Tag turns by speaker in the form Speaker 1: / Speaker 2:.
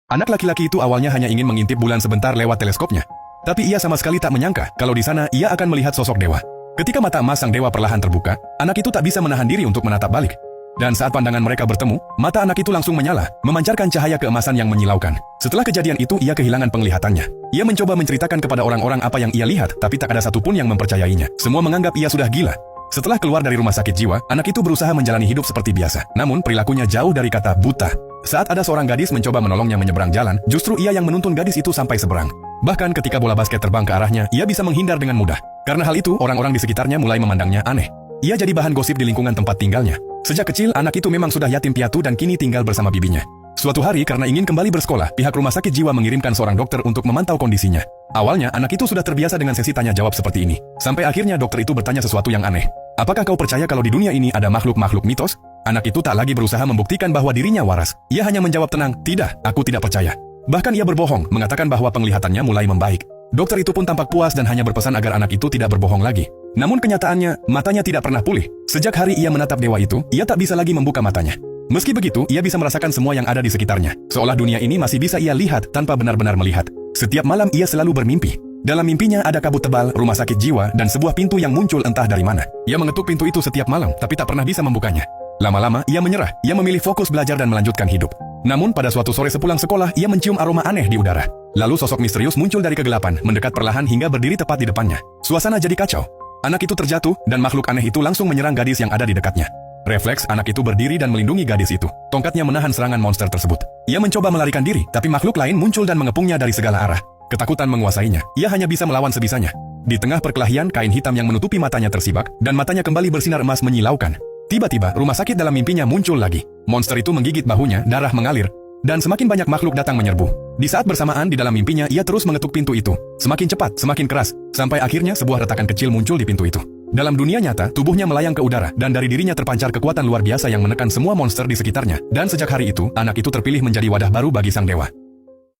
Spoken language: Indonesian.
Speaker 1: Anak laki-laki itu awalnya hanya ingin mengintip bulan sebentar lewat teleskopnya. Tapi ia sama sekali tak menyangka kalau di sana ia akan melihat sosok dewa. Ketika mata emas sang dewa perlahan terbuka, anak itu tak bisa menahan diri untuk menatap balik. Dan saat pandangan mereka bertemu, mata anak itu langsung menyala, memancarkan cahaya keemasan yang menyilaukan. Setelah kejadian itu ia kehilangan penglihatannya. Ia mencoba menceritakan kepada orang-orang apa yang ia lihat, tapi tak ada satupun yang mempercayainya. Semua menganggap ia sudah gila. Setelah keluar dari rumah sakit jiwa, anak itu berusaha menjalani hidup seperti biasa. Namun perilakunya jauh dari kata buta. Saat ada seorang gadis mencoba menolongnya menyeberang jalan, justru ia yang menuntun gadis itu sampai seberang. Bahkan ketika bola basket terbang ke arahnya, ia bisa menghindar dengan mudah. Karena hal itu, orang-orang di sekitarnya mulai memandangnya aneh. Ia jadi bahan gosip di lingkungan tempat tinggalnya. Sejak kecil, anak itu memang sudah yatim piatu dan kini tinggal bersama bibinya. Suatu hari karena ingin kembali bersekolah, pihak rumah sakit jiwa mengirimkan seorang dokter untuk memantau kondisinya. Awalnya, anak itu sudah terbiasa dengan sesi tanya jawab seperti ini. Sampai akhirnya dokter itu bertanya sesuatu yang aneh. Apakah kau percaya kalau di dunia ini ada makhluk-makhluk mitos? Anak itu tak lagi berusaha membuktikan bahwa dirinya waras. Ia hanya menjawab tenang, tidak, aku tidak percaya. Bahkan ia berbohong, mengatakan bahwa penglihatannya mulai membaik. Dokter itu pun tampak puas dan hanya berpesan agar anak itu tidak berbohong lagi. Namun kenyataannya, matanya tidak pernah pulih. Sejak hari ia menatap dewa itu, ia tak bisa lagi membuka matanya. Meski begitu, ia bisa merasakan semua yang ada di sekitarnya. Seolah dunia ini masih bisa ia lihat tanpa benar-benar melihat. Setiap malam ia selalu bermimpi. Dalam mimpinya ada kabut tebal, rumah sakit jiwa, dan sebuah pintu yang muncul entah dari mana. Ia mengetuk pintu itu setiap malam, tapi tak pernah bisa membukanya. Lama-lama, ia menyerah. Ia memilih fokus belajar dan melanjutkan hidup. Namun, pada suatu sore sepulang sekolah, ia mencium aroma aneh di udara. Lalu sosok misterius muncul dari kegelapan, mendekat perlahan hingga berdiri tepat di depannya. Suasana jadi kacau. Anak itu terjatuh, dan makhluk aneh itu langsung menyerang gadis yang ada di dekatnya. Refleks, anak itu berdiri dan melindungi gadis itu. Tongkatnya menahan serangan monster tersebut. Ia mencoba melarikan diri, tapi makhluk lain muncul dan mengepungnya dari segala arah. Ketakutan menguasainya. Ia hanya bisa melawan sebisanya. Di tengah perkelahian, kain hitam yang menutupi matanya tersibak, dan matanya kembali bersinar emas menyilaukan. Tiba-tiba, rumah sakit dalam mimpinya muncul lagi. Monster itu menggigit bahunya, darah mengalir, dan semakin banyak makhluk datang menyerbu. Di saat bersamaan di dalam mimpinya, ia terus mengetuk pintu itu. Semakin cepat, semakin keras, sampai akhirnya sebuah retakan kecil muncul di pintu itu. Dalam dunia nyata, tubuhnya melayang ke udara, dan dari dirinya terpancar kekuatan luar biasa yang menekan semua monster di sekitarnya. Dan sejak hari itu, anak itu terpilih menjadi wadah baru bagi sang dewa.